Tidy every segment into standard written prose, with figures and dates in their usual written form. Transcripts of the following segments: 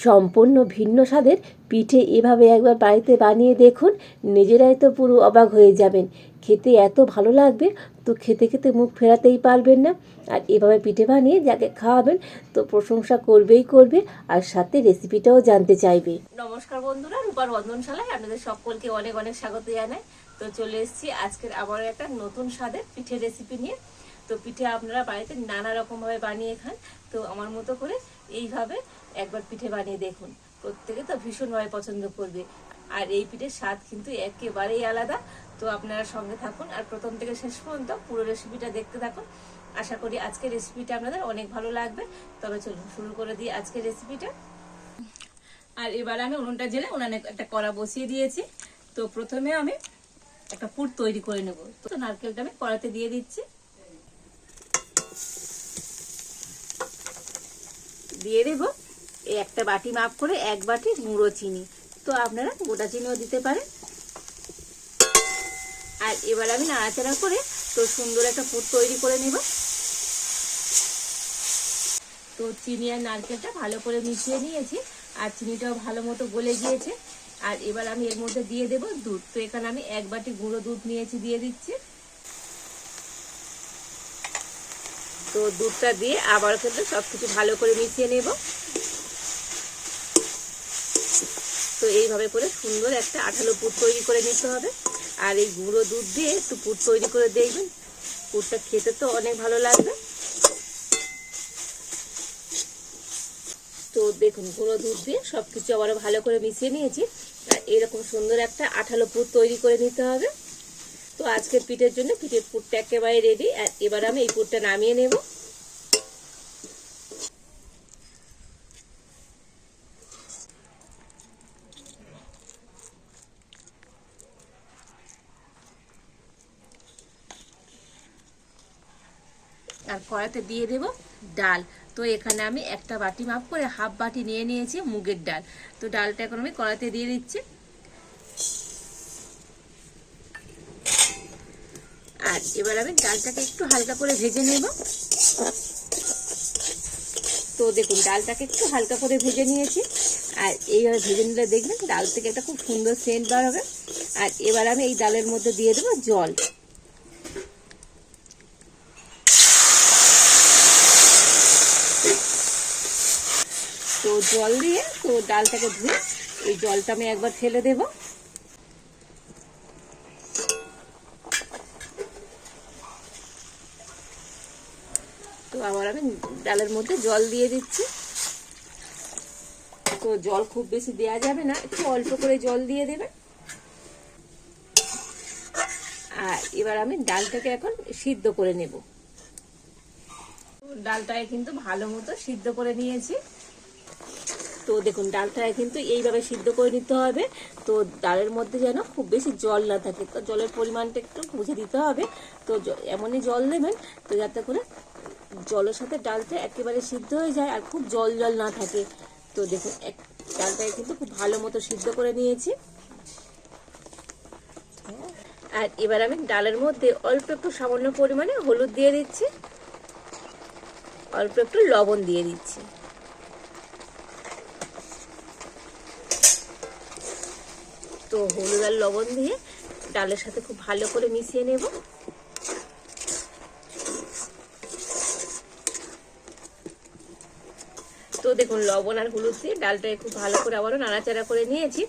সম্পূর্ণ ভিন্ন স্বাদের পিঠে এভাবে একবার বাড়িতে বানিয়ে দেখুন, নিজেরাই তো পুরো অবাক হয়ে যাবেন। খেতে এত ভালো লাগবে, তো খেতে খেতে মুখ ফেরাতেই পারবেন না। আর এভাবে পিঠে বানিয়ে যাকে খাওয়াবেন তো প্রশংসা করবেই করবে, আর সাথে রেসিপিটাও জানতে চাইবে। নমস্কার বন্ধুরা, রূপার রন্ধনশালায় আপনাদের সকলকে অনেক অনেক স্বাগত জানাই। তো চলে এসেছি আজকের আবার একটা নতুন স্বাদের পিঠের রেসিপি নিয়ে। তো পিঠে আপনারা বাড়িতে নানা রকমভাবে বানিয়ে খান, তো আমার মতো করে এইভাবে একবার পিঠে বানিয়ে দেখুন। প্রত্যেকে তো ভীষণভাবে পছন্দ করবে, আর এই পিঠের স্বাদ কিন্তু একেবারেই আলাদা। তো আপনারা সঙ্গে থাকুন আর প্রথম থেকে শেষ পর্যন্ত পুরো রেসিপিটা দেখতে থাকুন। আশা করি আজকের রেসিপিটা আপনাদের অনেক ভালো লাগবে। তবে চলুন শুরু করে দিই আজকের রেসিপিটা। আর এবার আমি উনুনটা জেলে উনানে একটা কড়া বসিয়ে দিয়েছি। তো প্রথমে আমি একটা পুর তৈরি করে নেব। তো নারকেলটা আমি কড়াতে দিয়ে দিচ্ছি, দিয়ে দেব এই একটা বাটি মাপ করে 1 বাটি গুঁড়ো চিনি। তো আপনারা গোটা চিনিও দিতে পারেন। আর এবার আমি নাড়াচাড়া করে তো সুন্দর একটা পুর তৈরি করে নেব। তো চিনি আর নারকেলটা ভালো করে মিশিয়ে নিয়েছি, আর চিনিটাও ভালো মতো গলে গিয়েছে। আর এবার আমি এর মধ্যে দিয়ে দেব দুধ। তো এখানে আমি 1 বাটি গুঁড়ো দুধ নিয়েছি, দিয়ে দিচ্ছি। তো দুধটা দিয়ে আবার কিন্তু সবকিছু ভালো করে মিশিয়ে নেব। তো এইভাবে করে সুন্দর একটা আঠালো পুর তৈরি করে নিতে হবে। আর এই গুঁড়ো দুধ দিয়ে একটু পুর তৈরি করে দেখবেন, পুরটা খেতে তো অনেক ভালো লাগবে। তো দেখুন গুঁড়ো দুধ দিয়ে সবকিছু আবারও ভালো করে মিশিয়ে নিয়েছি। আর এরকম সুন্দর একটা আঠালো পুর তৈরি করে নিতে হবে। তো আজকের পিঠের জন্য পিঠের পুরটা একেবারে রেডি। আর এবার আমি এই পুরটা নামিয়ে নেব। আর কড়াতে দিয়ে দেব ডাল। তো এখানে আমি একটা বাটি মাপ করে হাফ বাটি নিয়ে নিয়েছি মুগের ডাল। তো ডালটা এখন আমি কড়াতে দিয়ে দিচ্ছি। আর এবার আমি ডালটাকে একটু হালকা করে ভেজে নেব। তো দেখুন ডালটাকে একটু হালকা করে ভেজে নিয়েছি। আর এইভাবে ভেজে নিলে দেখবেন ডাল থেকে একটা খুব সুন্দর সেন্ট বার হবে। আর এবার আমি এই ডালের মধ্যে দিয়ে দেবো জল। তো জল দিয়ে তো ডালটাকে ধুয়ে এই জলটা আমি একবার ফেলে দেব। তো আবার আমি ডালের মধ্যে জল দিয়ে দিচ্ছি। তো জল খুব বেশি দেওয়া যাবে না, একটু অল্প করে জল দিয়ে দেবে। আর এবার আমি ডালটাকে এখন সিদ্ধ করে নেব। ডালটাকে কিন্তু ভালো মতো সিদ্ধ করে নিয়েছি। তো দেখুন ডালটাকে কিন্তু এইভাবে সিদ্ধ করে নিতে হবে। তো ডালের মধ্যে যেন খুব বেশি জল না থাকে, তো জলের পরিমাণটা একটু বুঝে দিতে হবে। তো এমনই জল দেবেন তো যাতে করে জলের সাথে ডালটা একেবারে সিদ্ধ হয়ে যায় আর খুব জল জল না থাকে। তো দেখুন ডালটাকে কিন্তু খুব ভালো মতো সিদ্ধ করে নিয়েছি। আর এবার আমি ডালের মধ্যে অল্প একটু সামান্য পরিমাণে হলুদ দিয়ে দিচ্ছি, অল্প একটু লবণ দিয়ে দিচ্ছি। তো হলুদ আর লবণ দিয়ে ডালের সাথে খুব ভালো করে মিশিয়ে নেব। তো দেখুন লবণ আর হলুদ দিয়ে ডালটাকে খুব ভালো করে আবারও নাড়াচাড়া করে নিয়েছি।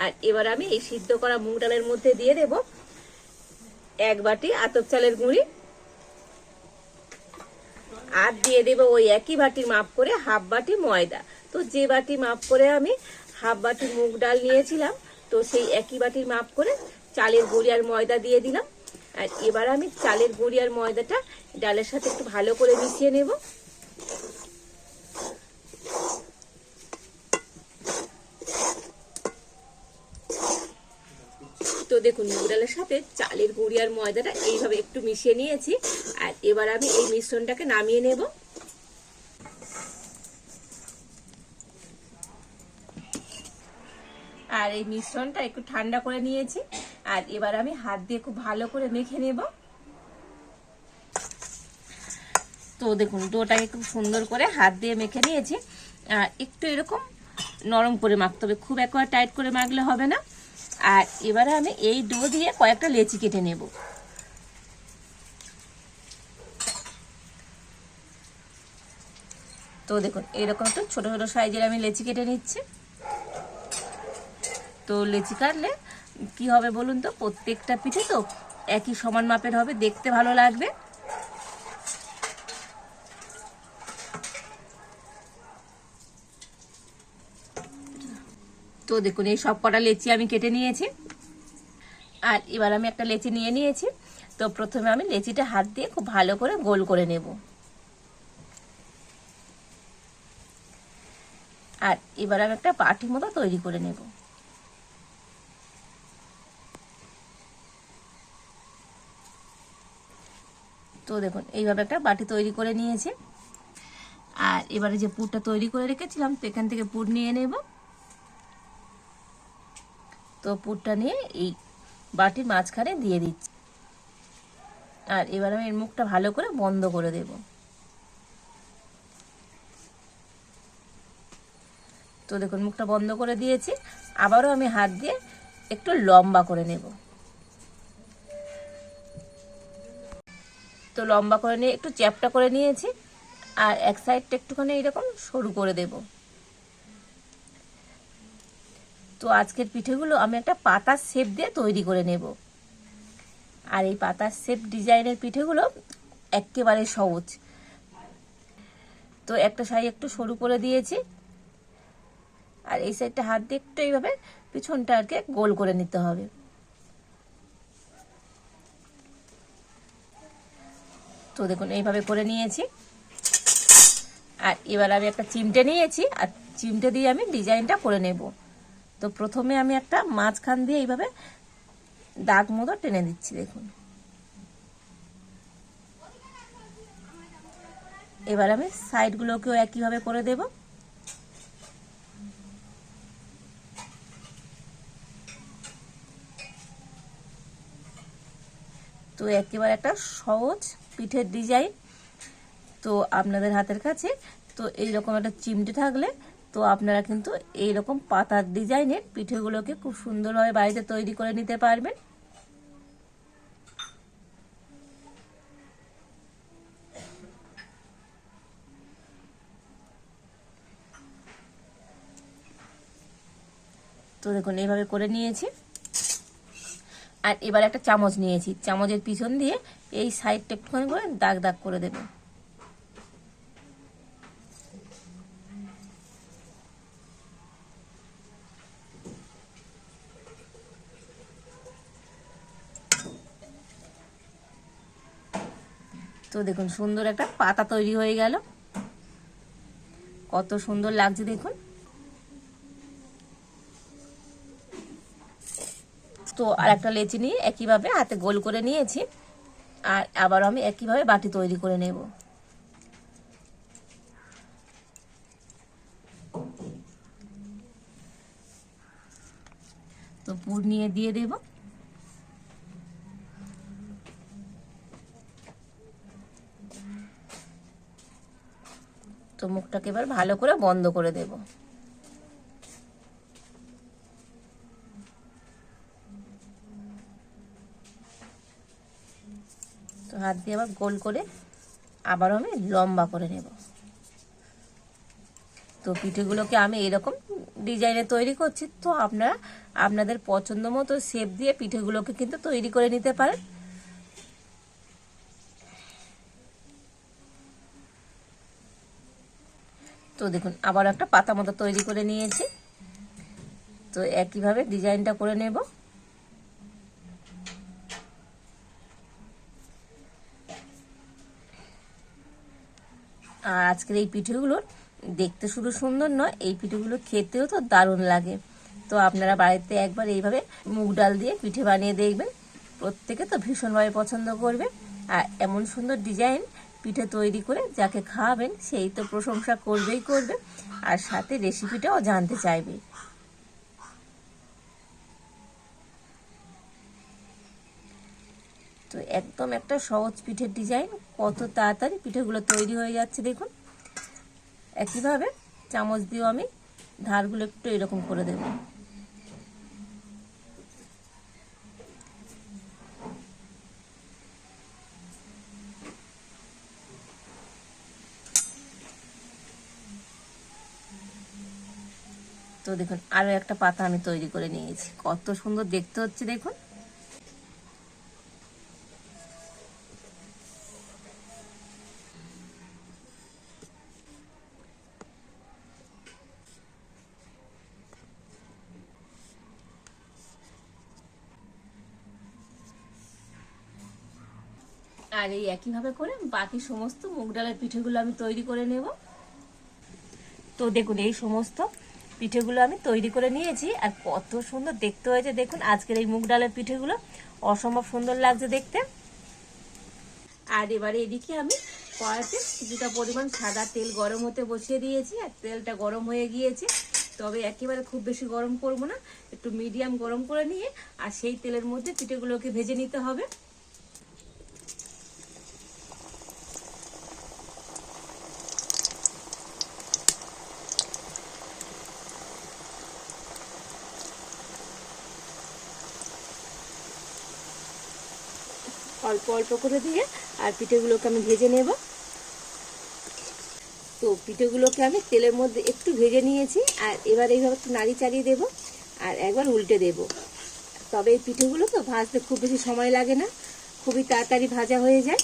আর এবার আমি এই সিদ্ধ করা মুগ ডালের মধ্যে দিয়ে দেব 1 বাটি আতপ চালের গুঁড়ি। আর দিয়ে দেব ওই একই বাটির মাপ করে হাফ বাটি ময়দা। তো যে বাটি মাপ করে আমি হাফ বাটি মুগ ডাল নিয়েছিলাম, তো সেই একই বাটির মাপ করে চালের গুঁড়ি আর ময়দা দিয়ে দিলাম। আর এবার আমি চালের গুঁড়ি আর ময়দাটা ডালের সাথে একটু ভালো করে মিশিয়ে নেব। তো দেখুন মুগ ডালের সাথে চালের গুঁড়ি আর ময়দাটা এইভাবে একটু মিশিয়ে নিয়েছি। আর এবার আমি এই মিশ্রণটাকে নামিয়ে নেব। আর এই মিশ্রণটা একটু ঠান্ডা করে নিয়েছি। আর এবার আমি হাত দিয়ে খুব ভালো করে মেখে নেব। তো দেখুন ডোটাকে খুব সুন্দর করে হাত দিয়ে মেখে নিয়েছি। একটু এরকম নরম করে মাখতে হবে, খুব একবার টাইট করে মাখলে হবে না। আর এবারে আমি এই ডো দিয়ে কয়েকটা লেচি কেটে নেব। তো দেখুন এইরকম একটু ছোটো ছোটো সাইজের আমি লেচি কেটে নিচ্ছি। তো লেচি কাটলে কি হবে বলুন তো, প্রত্যেকটা পিঠে তো একই সমান মাপের হবে, দেখতে ভালো লাগবে। তো দেখুন এই সব কটা লেচি আমি কেটে নিয়েছি। আর এবার আমি একটা লেচি নিয়ে নিয়েছি। তো প্রথমে আমি লেচিটা হাত দিয়ে খুব ভালো করে গোল করে নেব। আর এবার আমি একটা বাটির মতো তৈরি করে নেব। তো দেখুন এইভাবে একটা বাটি তৈরি করে নিয়েছি। আর এবারে যে পুরটা তৈরি করে রেখেছিলাম, তো এখান থেকে পুর নিয়ে নেব। তো পুরটা নিয়ে এই বাটির মাঝখানে দিয়ে দিচ্ছি। আর এবার আমি এর মুখটা ভালো করে বন্ধ করে দেব। তো দেখুন মুখটা বন্ধ করে দিয়েছি। আবারও আমি হাত দিয়ে একটু লম্বা করে নেব। তো লম্বা করে নিয়ে একটু চ্যাপটা করে নিয়েছি। আর এক সাইডটা একটুখানি এরকম সরু করে দেব। তো আজকের পিঠেগুলো আমি একটা পাতার শেপ দিয়ে তৈরি করে নেব। আর এই পাতার শেপ ডিজাইনের পিঠেগুলো একেবারে সহজ। তো একটা সাইড একটু সরু করে দিয়েছি। আর এই সাইডটা হাত দিয়ে একটু এইভাবে পিছনটাকে গোল করে নিতে হবে। তো দেখুন এইভাবে করে নিয়েছি। আর এবার আমি একটা চিমটে নিয়েছি, আর চিমটে দিয়ে আমি ডিজাইনটা করে নেব। তো প্রথমে আমি একটা মাঝখান দিয়ে এইভাবে দাগ মতো টেনে দিচ্ছি। দেখুন এবার আমি সাইডগুলোকেও একইভাবে করে দেব। তো একেবারে একটা সহজ পিঠের ডিজাইন। তো আপনাদের হাতের কাছে তো এইরকম একটা চিমটে থাকলে তো আপনারা কিন্তু এইরকম পাতার ডিজাইনের পিঠেগুলোকে খুব সুন্দরভাবে বাড়িতে তৈরি করে নিতে পারবেন। তো দেখুন এইভাবে করে নিয়েছি। আর এবার একটা চামচ নিয়েছি, চামচের পিছন দিয়ে এই সাইডটা একটুখানি করে দাগ দাগ করে দেব। তো দেখুন সুন্দর একটা পাতা তৈরি হয়ে গেল, কত সুন্দর লাগছে দেখুন। তো আর একটা লেচি নিয়ে একইভাবে হাতে গোল করে নিয়েছি। আর আবার আমি একইভাবে বাটি তৈরি করে নেব। তো পুর নিয়ে দিয়ে দেব। তো মুখটাকে এবার ভালো করে বন্ধ করে দেব। তো হাত দিয়ে আবার গোল করে আবারও আমি লম্বা করে নেব। তো পিঠেগুলোকে আমি এরকম ডিজাইনে তৈরি করছি। তো আপনারা আপনাদের পছন্দ মতো শেপ দিয়ে পিঠেগুলোকে কিন্তু তৈরি করে নিতে পারেন। তো দেখুন আবার একটা পাতা মতো তৈরি করে নিয়েছি। তো একইভাবে ডিজাইনটা করে নেব। আর আজকের এই পিঠেগুলোর দেখতে শুধু সুন্দর নয়, এই পিঠেগুলো খেতেও তো দারুণ লাগে। তো আপনারা বাড়িতে একবার এইভাবে মুগ ডাল দিয়ে পিঠে বানিয়ে দেখবেন, প্রত্যেকে তো ভীষণভাবে পছন্দ করবে। আর এমন সুন্দর ডিজাইন পিঠে তৈরি করে যাকে খাওয়াবেন সেই তো প্রশংসা করবেই করবে, আর সাথে রেসিপিটাও জানতে চাইবে। তো একদম একটা সহজ পিঠের ডিজাইন, কত তাড়াতাড়ি পিঠেগুলো তৈরি হয়ে যাচ্ছে দেখুন। একইভাবে চামচ দিয়েও আমি ধারগুলো একটু এরকম করে দেব। তো দেখুন আরো একটা পাতা আমি তৈরি করে নিয়েছি, কত সুন্দর দেখতে হচ্ছে দেখুন। আর এই একইভাবে করে বাকি সমস্ত মুগ ডালের পিঠেগুলো আমি তৈরি করে নেব। তো দেখুন এই সমস্ত পিঠেগুলো আমি তৈরি করে নিয়েছি, আর কত সুন্দর দেখতে হয়েছে দেখুন। আজকের এই মুগ ডালের পিঠেগুলো অসম্ভব সুন্দর লাগছে দেখতে। আর এবারে এদিকে আমি কড়াইতে কিছুটা পরিমাণ সাদা তেল গরম হতে বসিয়ে দিয়েছি, আর তেলটা গরম হয়ে গিয়েছে। তবে একেবারে খুব বেশি গরম করব না, একটু মিডিয়াম গরম করে নিয়ে আর সেই তেলের মধ্যে পিঠেগুলোকে ভেজে নিতে হবে। অল্প অল্প করে দিয়ে আর পিঠেগুলোকে আমি ভেজে নেব। তো পিঠেগুলোকে আমি তেলের মধ্যে একটু ভেজে নিয়েছি, আর এবার এইভাবে একটু নাড়ি চাড়িয়ে দেবো আর একবার উল্টে দেব। তবে এই পিঠেগুলো তো ভাজতে খুব বেশি সময় লাগে না, খুবই তাড়াতাড়ি ভাজা হয়ে যায়।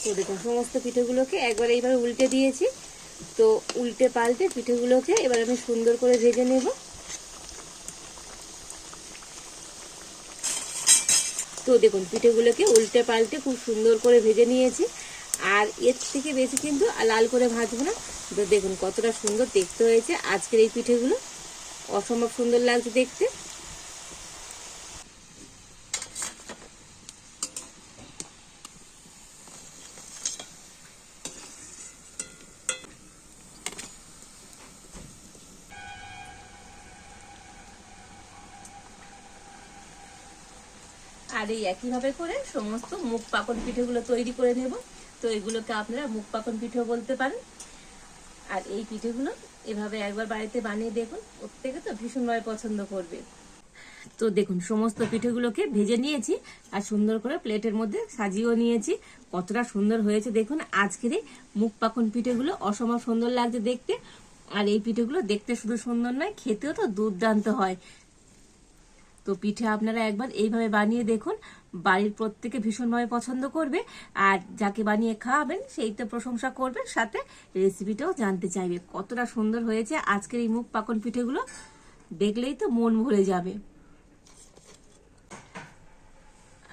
তো দেখুন সমস্ত পিঠেগুলোকে একবার এইভাবে উল্টে দিয়েছি। তো উল্টে পাল্টে পিঠেগুলোকে এবার আমি সুন্দর করে ভেজে নেব। তো দেখুন পিঠেগুলোকে উল্টে পাল্টে খুব সুন্দর করে ভেজে নিয়েছি, আর এর থেকে বেশি কিন্তু লাল করে ভাজবো না। তো দেখুন কতটা সুন্দর দেখতে হয়েছে আজকের এই পিঠেগুলো, অসম্ভব সুন্দর লাগছে দেখতে। আর এই একইভাবে করে সমস্ত মুগ পাকন পিঠেগুলো তৈরি করে নেব। তো এগুলোকে আপনারা মুগ পাকন পিঠেও বলতে পারেন। আর এই পিঠেগুলো এভাবে একবার বাড়িতে বানিয়ে দেখুন, প্রত্যেকে তো ভীষণভাবে পছন্দ করবে। তো দেখুন সমস্ত পিঠেগুলোকে ভেজে নিয়েছি আর সুন্দর করে প্লেটের মধ্যে সাজিয়েও নিয়েছি। কতটা সুন্দর হয়েছে দেখুন আজকের এই মুগ পাকন পিঠেগুলো, অসম্ভব সুন্দর লাগছে দেখতে। আর এই পিঠেগুলো দেখতে শুধু সুন্দর নয়, খেতেও তো দুর্দান্ত হয়। তো পিঠে আপনারা একবার এইভাবে বানিয়ে দেখুন, বাড়ির প্রত্যেকে ভীষণভাবে পছন্দ করবে। আর যাকে বানিয়ে খাওয়াবেন সেই তো প্রশংসা করবে, সাথে রেসিপিটাও জানতে চাইবে কতটা সুন্দর হয়েছে আজকের এই মুগ পাকন পিঠেগুলো। দেখলেই তো মন ভরে যাবে।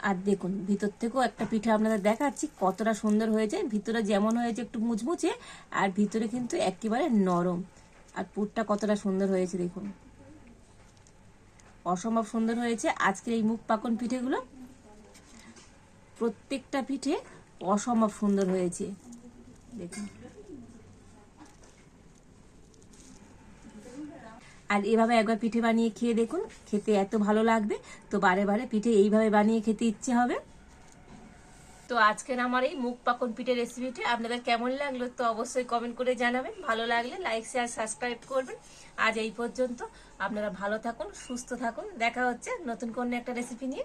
আর দেখুন ভিতর থেকেও একটা পিঠে আপনাদের দেখাচ্ছি কতটা সুন্দর হয়েছে। ভিতরে যেমন হয়েছে একটু মুচমুচে, আর ভিতরে কিন্তু একেবারে নরম। আর পুরটা কতটা সুন্দর হয়েছে দেখুন, অসম্ভব সুন্দর হয়েছে আজকের এই মুগ পাকন পিঠেগুলো। প্রত্যেকটা পিঠে অসম্ভব সুন্দর হয়েছে দেখুন। আর এভাবে একবার পিঠে বানিয়ে খেয়ে দেখুন, খেতে এত ভালো লাগবে। তো বারে বারে পিঠে এইভাবে বানিয়ে খেতে ইচ্ছে হবে। তো আজকের আমার এই মুগ পাকন পিঠে রেসিপিটি আপনাদের কেমন লাগলো তো অবশ্যই কমেন্ট করে জানাবেন। ভালো লাগলে লাইক শেয়ার সাবস্ক্রাইব করবেন। আজ এই পর্যন্ত, আপনারা ভালো থাকুন, সুস্থ থাকুন। দেখা হচ্ছে নতুন কোনো একটা রেসিপি নিয়ে।